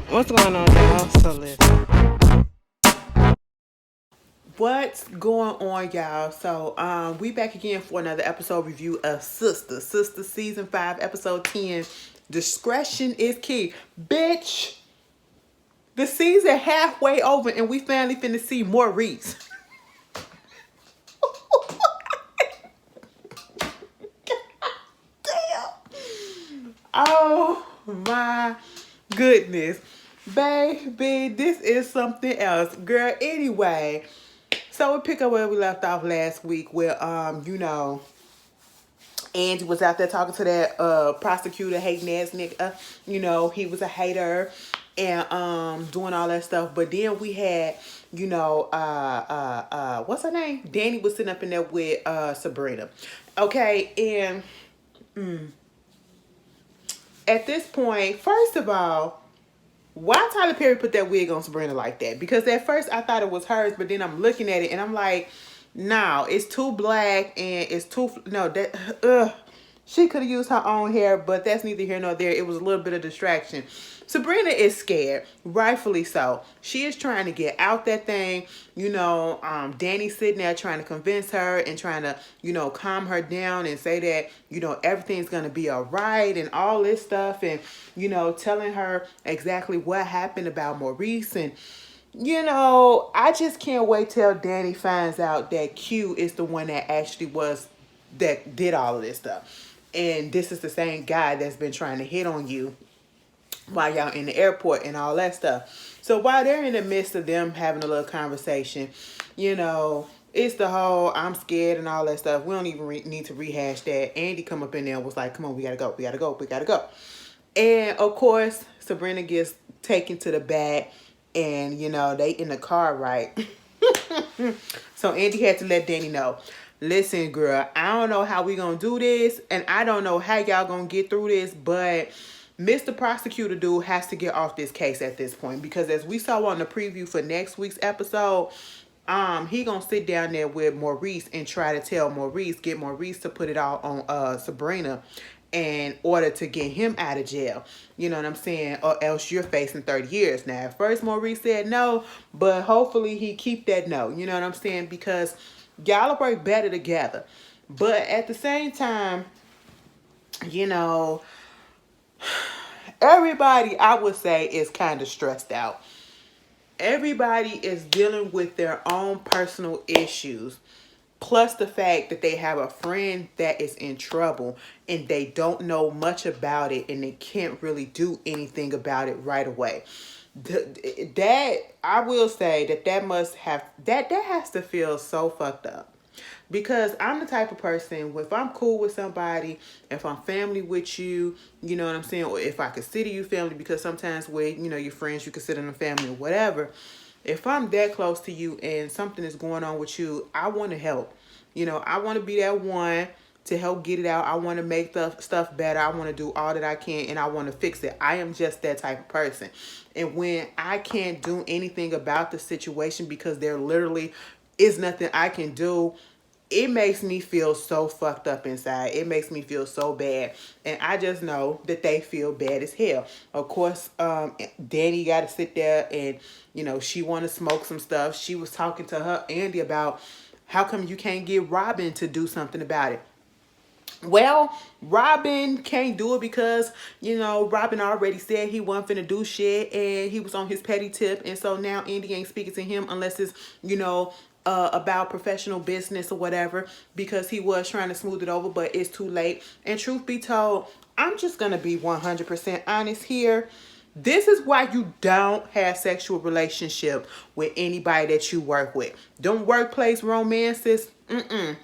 What's going on, y'all? So listen. What's going on, y'all? So we back again for another episode review of Sistas. Sistas season 5, episode 10. Discretion is key. Bitch, the season halfway over and we finally finna see Maurice. Oh my goodness. Baby, this is something else. Girl, anyway. So we pick up where we left off last week where Angie was out there talking to that prosecutor hating ass nigga. He was a hater and doing all that stuff. But then we had, what's her name? Danny was sitting up in there with Sabrina. Okay, and at this point, first of all, why Tyler Perry put that wig on Sabrina like that? Because at first I thought it was hers, but then I'm looking at it and I'm like, no, it's too black and it's too no that she could have used her own hair, but that's neither here nor there. It was a little bit of distraction. Sabrina is scared, rightfully so. She is trying to get out that thing. Danny's sitting there trying to convince her and trying to, calm her down and say that, everything's going to be all right and all this stuff. And, telling her exactly what happened about Maurice. And, I just can't wait till Danny finds out that Q is the one that actually that did all of this stuff. And this is the same guy that's been trying to hit on you while y'all in the airport and all that stuff. So while they're in the midst of them having a little conversation, it's the whole I'm scared and all that stuff. We don't even need to rehash that. Andy come up in there and was like, come on, we gotta go, we gotta go, we gotta go. And of course, Sabrina gets taken to the back and, they in the car, right? So Andy had to let Danny know, listen, girl, I don't know how we gonna do this and I don't know how y'all gonna get through this, but Mr. Prosecutor dude has to get off this case at this point because as we saw on the preview for next week's episode, he gonna sit down there with Maurice and try to get Maurice to put it all on Sabrina in order to get him out of jail. You know what I'm saying? Or else you're facing 30 years. Now, at first Maurice said no, but hopefully he keep that no. You know what I'm saying? Because y'all work better together. But at the same time, you know, everybody, I would say, is kind of stressed out. Everybody is dealing with their own personal issues. Plus the fact that they have a friend that is in trouble and they don't know much about it and they can't really do anything about it right away. That I will say that has to feel so fucked up. Because I'm the type of person, if I'm cool with somebody, if I'm family with you, you know what I'm saying? Or if I consider you family, because sometimes with, your friends, you consider them family or whatever. If I'm that close to you and something is going on with you, I want to help. I want to be that one to help get it out. I want to make the stuff better. I want to do all that I can and I want to fix it. I am just that type of person. And when I can't do anything about the situation because there literally is nothing I can do, it makes me feel so fucked up inside. It makes me feel so bad. And I just know that they feel bad as hell. Of course, Danny got to sit there and, she want to smoke some stuff. She was talking to her Andy about how come you can't get Robin to do something about it. Well, Robin can't do it because, Robin already said he wasn't finna do shit and he was on his petty tip. And so now Andy ain't speaking to him unless it's, about professional business or whatever because he was trying to smooth it over, but it's too late. And truth be told, I'm just going to be 100% honest here. This is why you don't have sexual relationship with anybody that you work with. Them workplace romances, I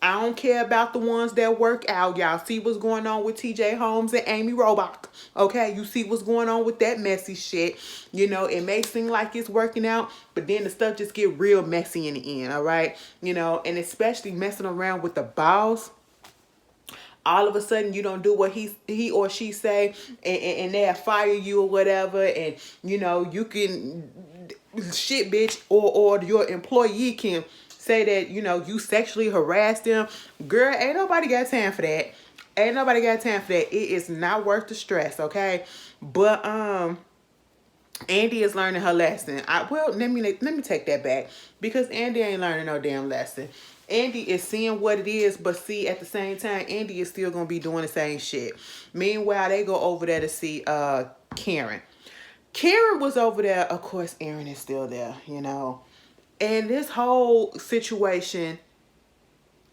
don't care about the ones that work out. Y'all see what's going on with TJ Holmes and Amy Robach. Okay, you see what's going on with that messy shit. It may seem like it's working out, but then the stuff just get real messy in the end, all right? And especially messing around with the boss. All of a sudden you don't do what he or she say and they'll fire you or whatever, and you can shit bitch or your employee can say that you sexually harassed them. Girl, ain't nobody got time for that. Ain't nobody got time for that. It is not worth the stress, okay? But Andy is learning her lesson. Let me take that back, because Andy ain't learning no damn lesson. Andy is seeing what it is, but see, at the same time, Andy is still gonna be doing the same shit. Meanwhile, they go over there to see Karen. Karen was over there. Of course, Aaron is still there, you know. And this whole situation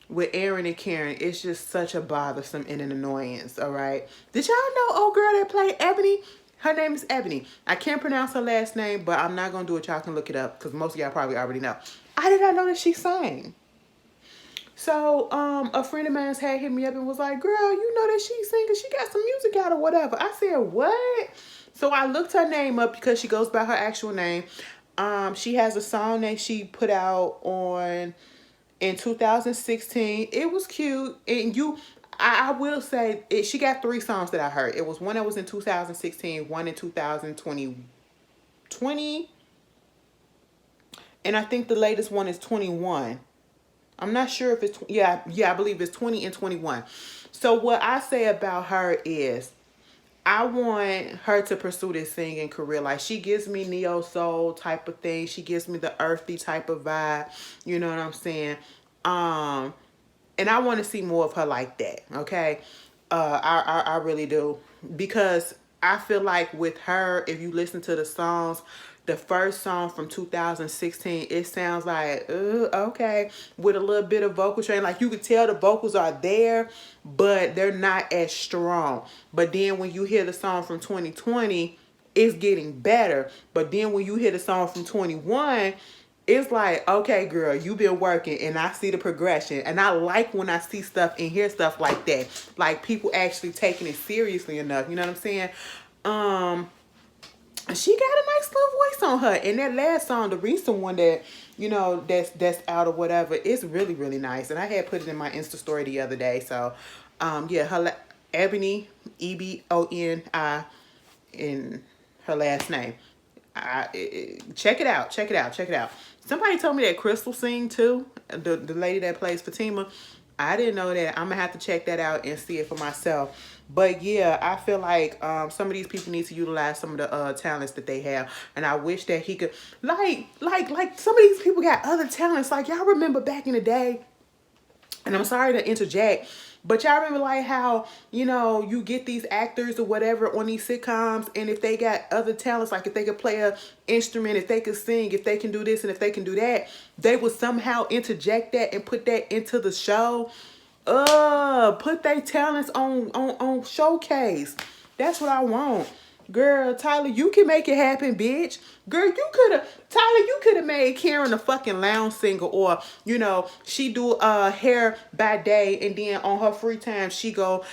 with Aaron and Karen, it's just such a bothersome and an annoyance, all right? Did y'all know old girl that played Ebony? Her name is Ebony. I can't pronounce her last name, but I'm not going to do it. Y'all can look it up, because most of y'all probably already know. I did not know that she sang. So, a friend of mine's had hit me up and was like, girl, you know that she's singing. She got some music out or whatever. I said, what? So I looked her name up, because she goes by her actual name. She has a song that she put out in 2016. It was cute. And I will say, she got 3 songs that I heard. It was one that was in 2016, one in 2020, and I think the latest one is 21. I'm not sure if it's, yeah, I believe it's 20 and 21. So what I say about her is, I want her to pursue this singing career. Like, she gives me neo soul type of thing. She gives me the earthy type of vibe. You know what I'm saying? And I want to see more of her like that. Okay. I really do, because I feel like with her, if you listen to the songs, the first song from 2016, it sounds like, okay, with a little bit of vocal training. Like, you could tell the vocals are there, but they're not as strong. But then when you hear the song from 2020, it's getting better. But then when you hear the song from 21, it's like, okay, girl, you've been working, and I see the progression. And I like when I see stuff and hear stuff like that. Like, people actually taking it seriously enough. You know what I'm saying? She got a nice little voice on her. And that last song, the recent one that, you know, that's out or whatever, it's really, really nice. And I had put it in my Insta story the other day. So, yeah, her Ebony, Eboni, in her last name. Check it out. Check it out. Check it out. Somebody told me that Crystal sing too. The lady that plays Fatima. I didn't know that. I'm going to have to check that out and see it for myself. But yeah, I feel like some of these people need to utilize some of the talents that they have. And I wish that he could, like some of these people got other talents. Like, y'all remember back in the day, and I'm sorry to interject, but y'all remember like how, you know, you get these actors or whatever on these sitcoms, and if they got other talents, like if they could play an instrument, if they could sing, if they can do this and if they can do that, they would somehow interject that and put that into the show. Put their talents on showcase. That's what I want. Girl, Tyler, you can make it happen, bitch. Girl, you could have made Karen a fucking lounge singer, or, you know, she do hair by day, and then on her free time she go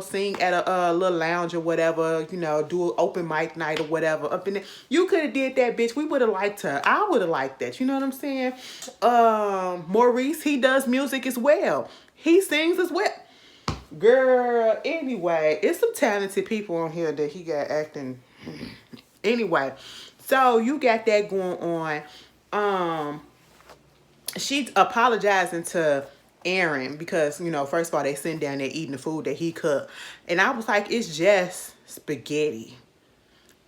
sing at a little lounge or whatever, you know, do an open mic night or whatever up in there. You could have did that, bitch. We would have liked her. I would have liked that. You know what I'm saying? Maurice, he does music as well. He sings as well. Girl, anyway, it's some talented people on here that he got acting. Anyway, so you got that going on. She's apologizing to Aaron because, you know, first of all, they sitting down there eating the food that he cooked. And I was like, it's just spaghetti.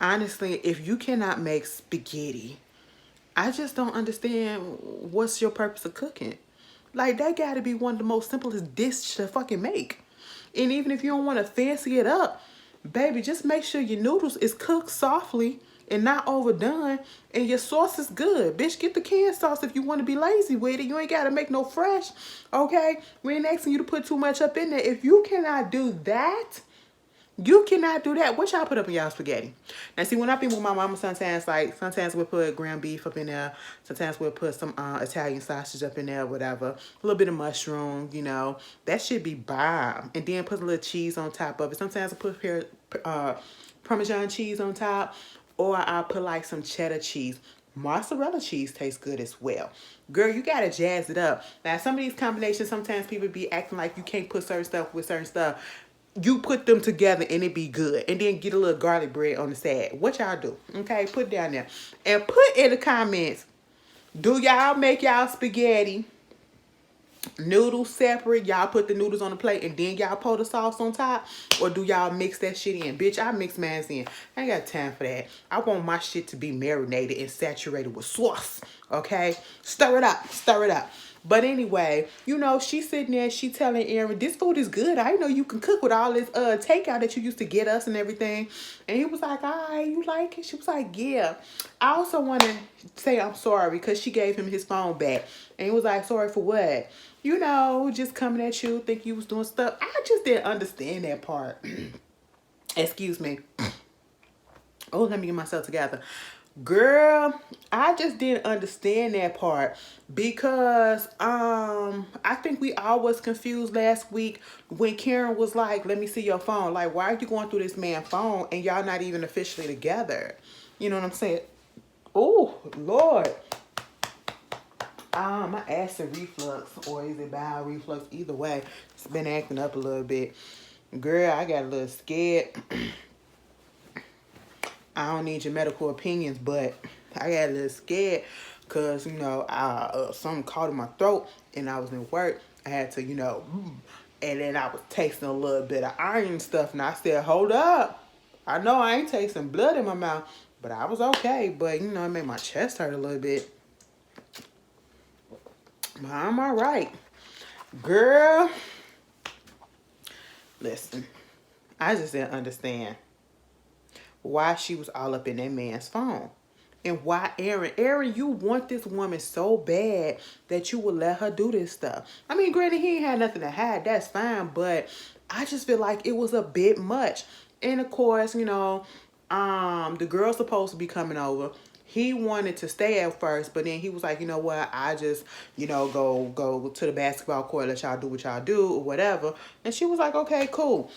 Honestly, if you cannot make spaghetti, I just don't understand what's your purpose of cooking. Like, that gotta be one of the most simplest dishes to fucking make. And even if you don't want to fancy it up, baby, just make sure your noodles is cooked softly and not overdone, and your sauce is good. Bitch, get the canned sauce if you want to be lazy with it. You ain't got to make no fresh, okay? We ain't asking you to put too much up in there. If you cannot do that, you cannot do that. What y'all put up in y'all spaghetti? Now, see, when I've been with my mama, sometimes we'll put ground beef up in there. Sometimes we'll put some Italian sausage up in there, whatever. A little bit of mushroom, you know. That should be bomb. And then put a little cheese on top of it. Sometimes I put Parmesan cheese on top. Or I'll put like some cheddar cheese. Mozzarella cheese tastes good as well. Girl, you gotta jazz it up. Now, some of these combinations, sometimes people be acting like you can't put certain stuff with certain stuff. You put them together and it be good. And then get a little garlic bread on the side. What y'all do? Okay, put it down there. And put in the comments, do y'all make y'all spaghetti? Noodles separate, y'all put the noodles on the plate and then y'all pour the sauce on top, or do y'all mix that shit in? Bitch, I mix mine in. I ain't got time for that. I want my shit to be marinated and saturated with sauce. Okay, stir it up, stir it up. But anyway, you know, she's sitting there, she telling Aaron, this food is good. I know you can cook with all this takeout that you used to get us and everything. And he was like, all right, you like it? She was like, yeah. I also want to say I'm sorry because she gave him his phone back. And he was like, sorry for what? You know, just coming at you, think you was doing stuff. I just didn't understand that part. Excuse me. Oh, let me get myself together. Girl, I just didn't understand that part because I think we all was confused last week when Karen was like, let me see your phone. Like, why are you going through this man's phone and y'all not even officially together? You know what I'm saying? Oh, Lord. My acid reflux, or is it bowel reflux? Either way, it's been acting up a little bit. Girl, I got a little scared. I don't need your medical opinions, but I got a little scared because, you know, something caught in my throat and I was in work. I had to, you know, and then I was tasting a little bit of iron stuff and I said, hold up. I know I ain't tasting blood in my mouth, but I was okay. But, you know, it made my chest hurt a little bit. But I'm all right. Girl, listen, I just didn't understand why she was all up in that man's phone. And why Aaron, you want this woman so bad that you would let her do this stuff. I mean, granted, he ain't had nothing to hide. That's fine. But I just feel like it was a bit much. And of course, you know, the girl's supposed to be coming over. He wanted to stay at first, but then he was like, you know what, I just, you know, go to the basketball court, let y'all do what y'all do or whatever. And she was like, okay, cool.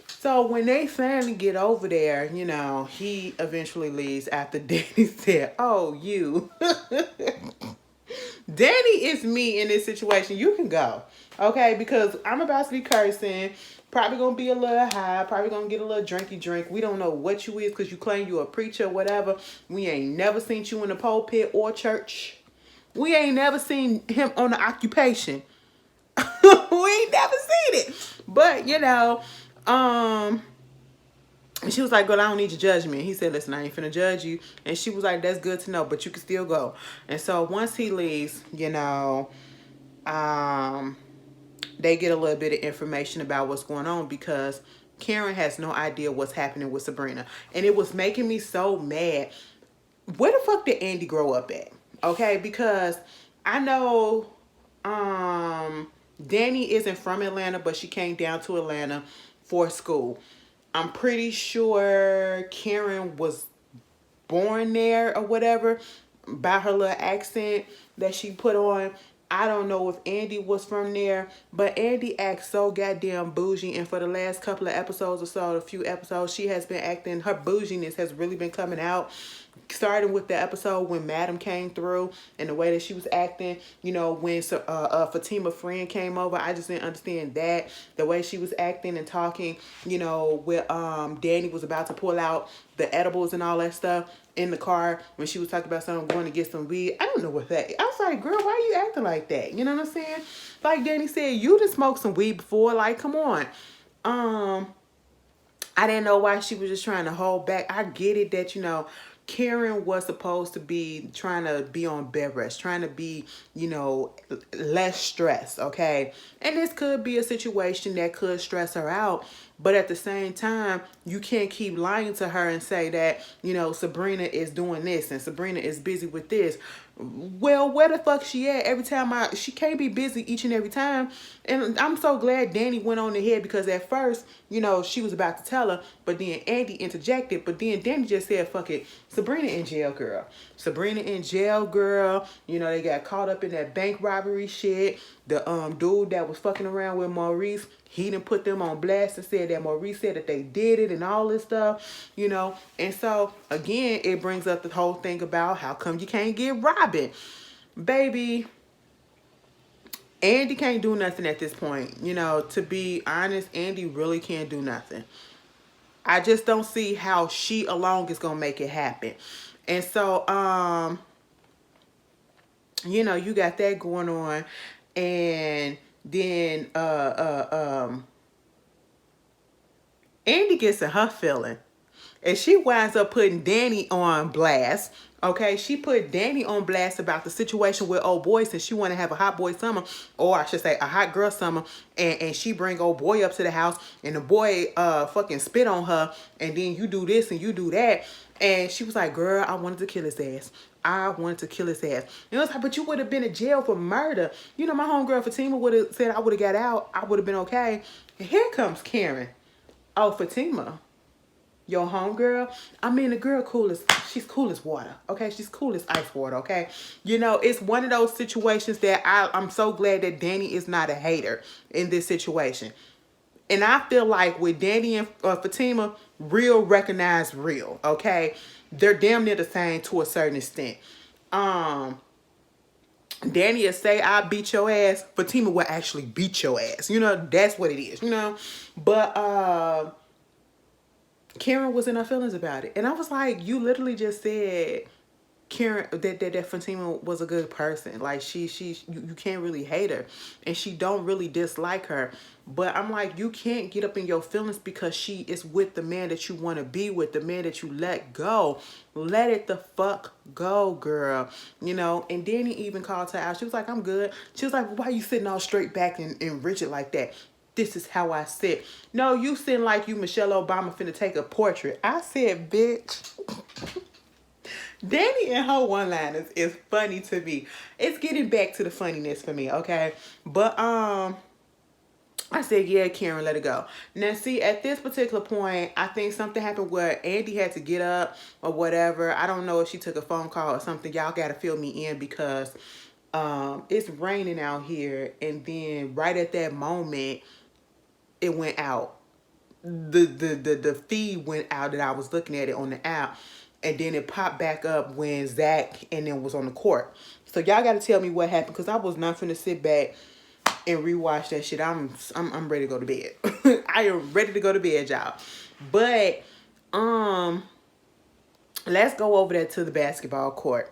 So when they finally get over there, you know, he eventually leaves after Danny said, oh, you. Danny is me in this situation. You can go, okay? Because I'm about to be cursing. Probably going to be a little high. Probably going to get a little drinky drink. We don't know what you is because you claim you a preacher or whatever. We ain't never seen you in the pulpit or church. We ain't never seen him on the occupation. We ain't never seen it. But, you know, and she was like, girl, I don't need your judgment. He said, listen, I ain't finna judge you. And she was like, that's good to know, but you can still go. And so once he leaves, you know, they get a little bit of information about what's going on because Karen has no idea what's happening with Sabrina. And it was making me so mad. Where the fuck did Andy grow up at? Okay, because I know Danny isn't from Atlanta, but she came down to Atlanta for school. I'm pretty sure Karen was born there or whatever by her little accent that she put on. I don't know if Andy was from there, but Andy acts so goddamn bougie, and for the last couple of episodes or so, a few episodes, she has been acting, her bouginess has really been coming out. Starting with the episode when Madam came through and the way that she was acting, you know, when Fatima friend came over, I just didn't understand that. The way she was acting and talking, you know, with Danny was about to pull out the edibles and all that stuff in the car when she was talking about something going to get some weed. I don't know what that. I was like, girl, why are you acting like that? You know what I'm saying? Like Danny said, you done smoked some weed before. Like, come on. I didn't know why she was just trying to hold back. I get it that, you know, Karen was supposed to be trying to be on bed rest, trying to be, you know, less stressed, okay? And this could be a situation that could stress her out. But at the same time, you can't keep lying to her and say that, you know, Sabrina is doing this and Sabrina is busy with this. Well, where the fuck she at? Every time she can't be busy each and every time. And I'm so glad Danny went on ahead because at first, you know, she was about to tell her, but then Andy interjected. But then Danny just said, fuck it, Sabrina in jail, girl. Sabrina in jail, girl. You know, they got caught up in that bank robbery shit. The dude that was fucking around with Maurice, he done put them on blast and said that Maurice said that they did it and all this stuff, you know. And so, again, it brings up the whole thing about how come you can't get Robin. Baby, Andy can't do nothing at this point. You know, to be honest, Andy really can't do nothing. I just don't see how she alone is going to make it happen. And so, you know, you got that going on. And then Andy gets in her feeling. And she winds up putting Danny on blast. Okay, she put Danny on blast about the situation with old boy, since she want to have a hot boy summer, or I should say a hot girl summer, and she bring old boy up to the house, and the boy fucking spit on her, and then you do this and you do that. And she was like, girl, I wanted to kill his ass. I wanted to kill his ass. And it was like, but you would have been in jail for murder. You know, my homegirl Fatima would have said I would have got out. I would have been okay. And here comes Karen. Oh, Fatima, your homegirl, I mean, the girl she's cool as water, okay? She's cool as ice water, okay? You know, it's one of those situations that I'm so glad that Danny is not a hater in this situation. And I feel like with Danny and Fatima, real recognize real, okay? They're damn near the same to a certain extent. Danny will say, I beat your ass. Fatima will actually beat your ass. You know, that's what it is, you know? But, Karen was in her feelings about it. And I was like, you literally just said Karen that Fatima was a good person. Like you can't really hate her. And she don't really dislike her. But I'm like, you can't get up in your feelings because she is with the man that you want to be with, the man that you let go. Let it the fuck go, girl. You know, and Danny even called her out. She was like, I'm good. She was like, why you sitting all straight back and rigid like that? This is how I sit. No, you sitting like you Michelle Obama finna take a portrait. I said, bitch. Danny and her one-liners is funny to me. It's getting back to the funniness for me, okay? But, I said, yeah, Karen, let it go. Now, see, at this particular point, I think something happened where Andy had to get up or whatever. I don't know if she took a phone call or something. Y'all got to fill me in because it's raining out here. And then right at that moment, it went out. The feed went out that I was looking at it on the app. And then it popped back up when Zach and then was on the court. So y'all got to tell me what happened because I was not finna sit back and rewatch that shit. I'm ready to go to bed. I am ready to go to bed, y'all. But let's go over there to the basketball court.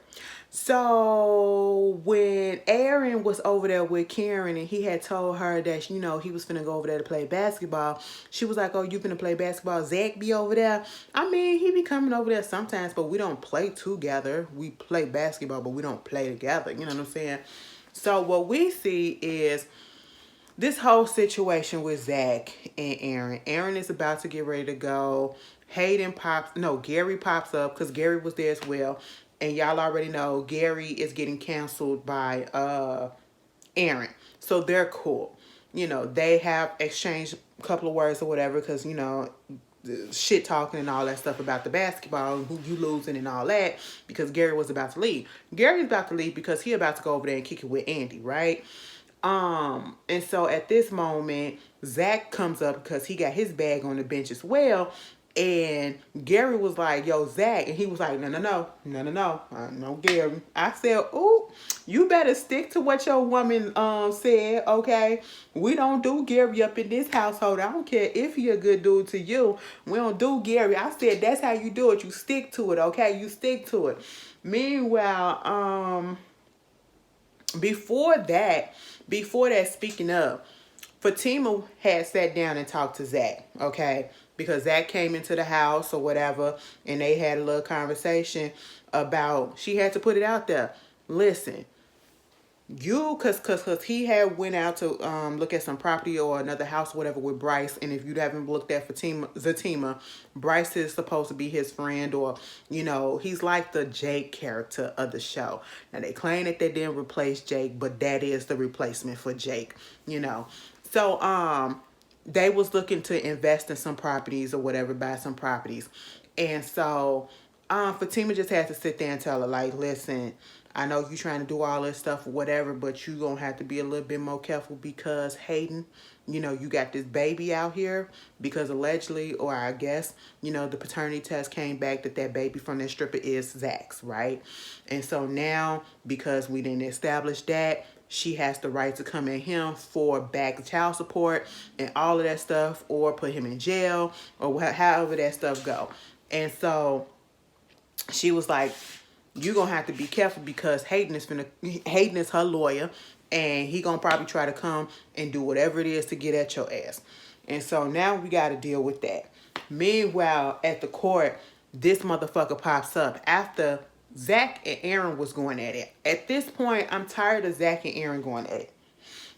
So when Aaron was over there with Karen and he had told her that, you know, he was finna go over there to play basketball, she was like, oh, you finna play basketball? Zach be over there? I mean, he be coming over there sometimes, but we don't play together. We play basketball, but we don't play together. You know what I'm saying? So what we see is this whole situation with Zach and Aaron. Aaron is about to get ready to go. Gary pops up because Gary was there as well. And y'all already know Gary is getting canceled by Aaron. So they're cool. You know, they have exchanged a couple of words or whatever because, you know, shit talking and all that stuff about the basketball and who you losing and all that because Gary was about to leave. Gary's about to leave because he about to go over there and kick it with Andy, right? And so at this moment, Zach comes up because he got his bag on the bench as well. And Gary was like, yo, Zach. And he was like, no, Gary. I said, ooh, you better stick to what your woman said, okay? We don't do Gary up in this household. I don't care if he a good dude to you. We don't do Gary. I said, that's how you do it. You stick to it, okay? You stick to it. Meanwhile, before that, speaking of, Fatima had sat down and talked to Zach, okay? Because Zach came into the house or whatever, and they had a little conversation about, she had to put it out there. Listen, because he had went out to look at some property or another house or whatever with Bryce, and if you haven't looked at Zatima, Bryce is supposed to be his friend, or, you know, he's like the Jake character of the show. Now, they claim that they didn't replace Jake, but that is the replacement for Jake, you know. So, they was looking to invest in some properties or whatever, buy some properties. And so, Fatima just had to sit there and tell her, like, listen, I know you trying to do all this stuff or whatever, but you going to have to be a little bit more careful because Hayden, you know, you got this baby out here because allegedly, or I guess, you know, the paternity test came back that baby from that stripper is Zach's, right? And so now, because we didn't establish that, she has the right to come at him for back child support and all of that stuff, or put him in jail, or however that stuff go. And so she was like, you're going to have to be careful because Hayden is her lawyer, And he gonna probably try to come and do whatever it is to get at your ass. And so now we got to deal with that. Meanwhile, at the court, this motherfucker pops up after Zach and Aaron was going at it. At this point, I'm tired of Zach and Aaron going at it.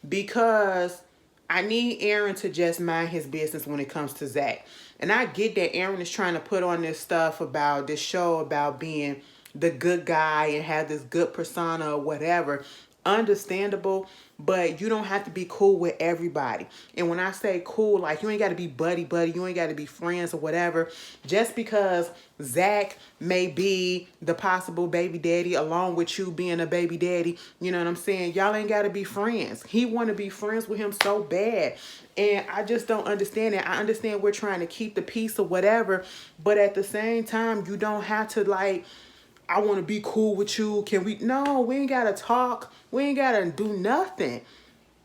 Because I need Aaron to just mind his business when it comes to Zach. And I get that Aaron is trying to put on this stuff about this show about being the good guy and have this good persona or whatever. Understandable, but you don't have to be cool with everybody. And when I say cool, like, you ain't got to be buddy, you ain't got to be friends or whatever. Just because Zach may be the possible baby daddy along with you being a baby daddy, you know what I'm saying? Y'all ain't got to be friends. He want to be friends with him so bad. And I just don't understand it. I understand we're trying to keep the peace or whatever, but at the same time, you don't have to, like, I want to be cool with you. Can we? No, we ain't got to talk. We ain't got to do nothing.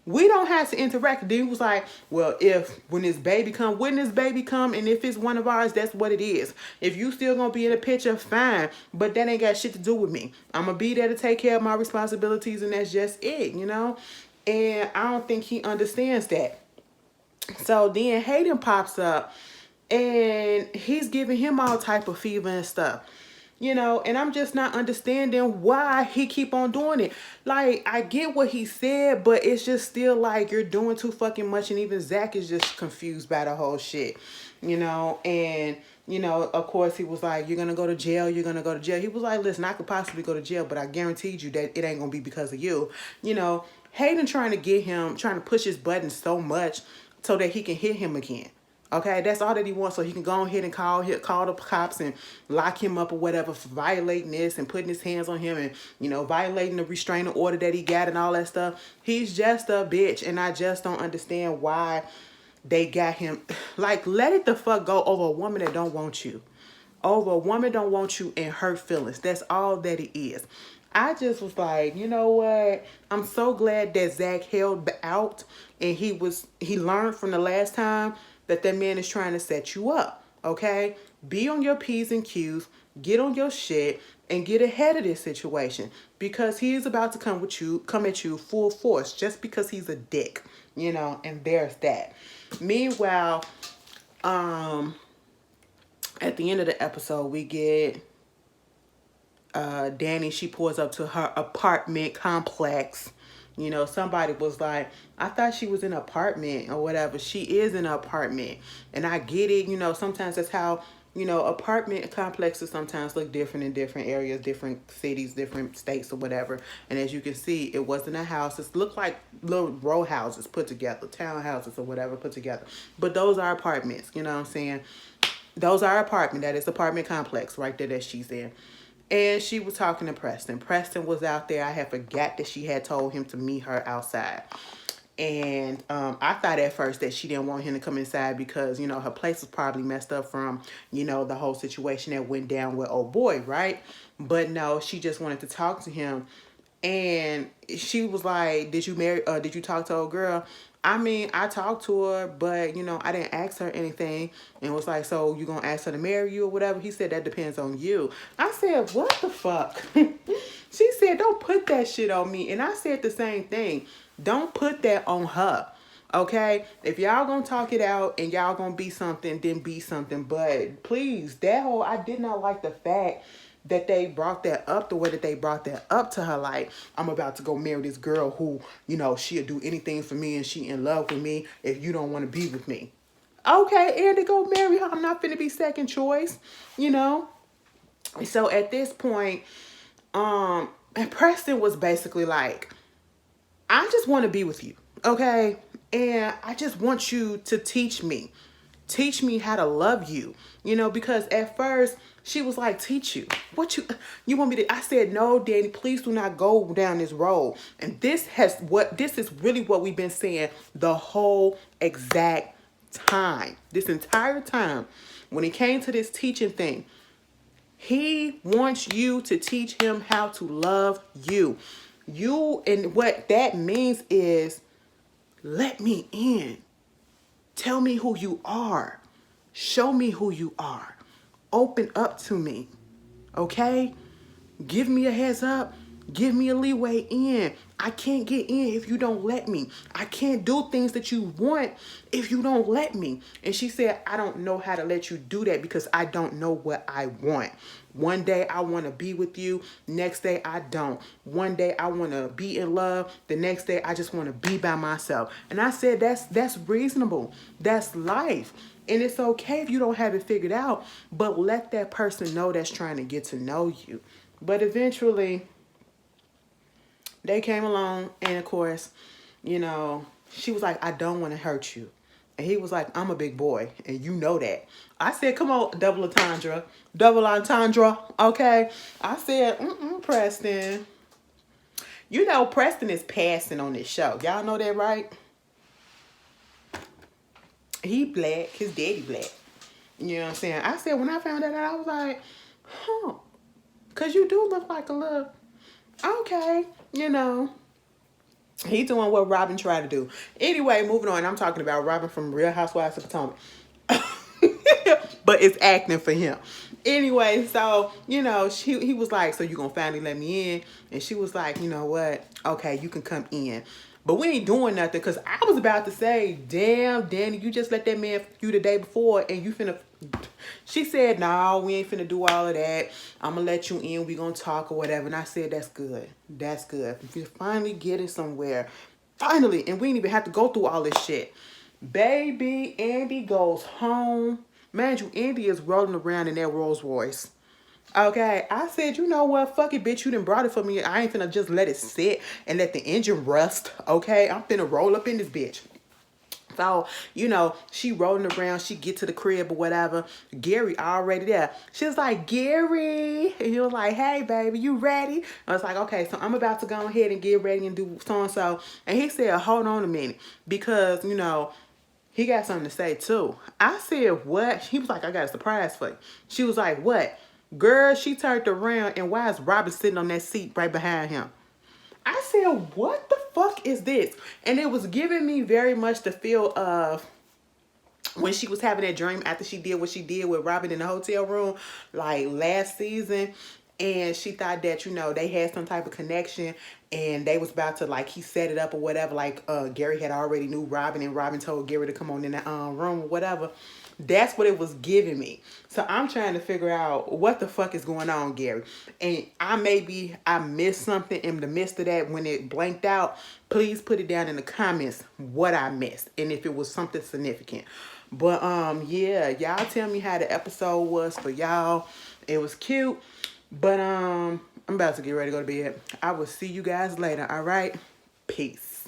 We don't have to interact. Then he was like, well, when this baby come, and if it's one of ours, that's what it is. If you still going to be in the picture, fine. But that ain't got shit to do with me. I'm going to be there to take care of my responsibilities, and that's just it, you know? And I don't think he understands that. So then Hayden pops up, and he's giving him all type of fever and stuff. You know, and I'm just not understanding why he keep on doing it. Like, I get what he said, but it's just still like you're doing too fucking much. And even Zach is just confused by the whole shit, you know. And, you know, of course, he was like, you're going to go to jail. You're going to go to jail. He was like, listen, I could possibly go to jail, but I guaranteed you that it ain't going to be because of you. You know, Hayden trying to push his buttons so much so that he can hit him again. Okay, that's all that he wants, so he can go ahead and call the cops and lock him up or whatever for violating this and putting his hands on him and, you know, violating the restraining order that he got and all that stuff. He's just a bitch, and I just don't understand why they got him. Like, let it the fuck go over a woman that don't want you. Over a woman don't want you and hurt feelings. That's all that it is. I just was like, you know what? I'm so glad that Zach held out and he learned from the last time that man is trying to set you up, okay? Be on your P's and Q's, get on your shit, and get ahead of this situation because he is about to come at you full force just because he's a dick, you know, and there's that. Meanwhile, at the end of the episode, we get Danny. She pulls up to her apartment complex. You know, somebody was like, I thought she was in an apartment or whatever. She is in an apartment. And I get it. You know, sometimes that's how, you know, apartment complexes sometimes look different in different areas, different cities, different states or whatever. And as you can see, it wasn't a house. It looked like little row houses put together, townhouses or whatever put together. But those are apartments, you know what I'm saying? Those are apartment. That is apartment complex right there that she's in. And she was talking to Preston. Preston was out there. I had forgot that she had told him to meet her outside. And I thought at first that she didn't want him to come inside because, you know, her place was probably messed up from, you know, the whole situation that went down with old boy, right? But no, she just wanted to talk to him. And she was like, did you talk to old girl? I mean, I talked to her, but, you know, I didn't ask her anything. And was like, so you gonna ask her to marry you or whatever? He said, that depends on you. I said, what the fuck? She said, don't put that shit on me. And I said the same thing. Don't put that on her. Okay? If y'all gonna talk it out and y'all gonna be something, then be something. But please, I did not like the fact that they brought that up the way that they brought that up to her. Like, I'm about to go marry this girl who, you know, she'll do anything for me and she in love with me if you don't want to be with me. Okay, and to go marry her. I'm not finna be second choice, you know? So at this point, and Preston was basically like, I just want to be with you, okay? And I just want you to teach me how to love you, you know, because at first she was like, teach you what you want me to. I said, no, Danny, please do not go down this road. And this is really what we've been saying the whole exact time, this entire time. When it came to this teaching thing, he wants you to teach him how to love you. And what that means is, let me in. Tell me who you are. Show me who you are. Open up to me. Okay? Give me a heads up. Give me a leeway in. I can't get in if you don't let me. I can't do things that you want if you don't let me. And she said, I don't know how to let you do that because I don't know what I want. One day I want to be with you. Next day I don't. One day I want to be in love. The next day I just want to be by myself. And I said, that's reasonable. That's life. And it's okay if you don't have it figured out, but let that person know that's trying to get to know you. But eventually, they came along, and of course, you know, she was like, I don't want to hurt you. And he was like, I'm a big boy, and you know that. I said, come on, double entendre. Double entendre, okay? I said, Preston. You know, Preston is passing on this show. Y'all know that, right? He black. His daddy black. You know what I'm saying? I said, when I found that out, I was like, huh. Because you do look like a little, okay, you know. He doing what Robin tried to do. Anyway, moving on. I'm talking about Robin from Real Housewives of Potomac. But it's acting for him. Anyway, so, you know, he was like, so you gonna finally let me in? And she was like, you know what? Okay, you can come in. But we ain't doing nothing because I was about to say, damn, Danny, you just let that man you the day before and you finna... She said, no, we ain't finna do all of that. I'm gonna let you in. We gonna talk or whatever. And I said, that's good. That's good. We're finally getting somewhere. Finally. And we didn't even have to go through all this shit. Baby, Andy goes home. Mind you, Andy is rolling around in that Rolls Royce. Okay, I said, you know what? Fuck it, bitch. You done brought it for me. I ain't finna just let it sit and let the engine rust. Okay, I'm finna roll up in this bitch. So, you know, she rolling around. She get to the crib or whatever. Gary already there. She was like, Gary. And he was like, hey, baby, you ready? I was like, okay, so I'm about to go ahead and get ready and do so-and-so. And he said, hold on a minute. Because, you know, he got something to say too. I said, what? He was like, I got a surprise for you. She was like, what? Girl, she turned around and why is Robin sitting on that seat right behind him? I said, what the fuck is this? And it was giving me very much the feel of when she was having that dream after she did what she did with Robin in the hotel room, like last season. And she thought that, you know, they had some type of connection and they was about to, like, he set it up or whatever. Like, Gary had already knew Robin and Robin told Gary to come on in the room or whatever. That's what it was giving me. So I'm trying to figure out what the fuck is going on, Gary. And I missed something in the midst of that when it blanked out. Please put it down in the comments what I missed and if it was something significant. But yeah, y'all tell me how the episode was for y'all. It was cute. But I'm about to get ready to go to bed. I will see you guys later. All right. Peace.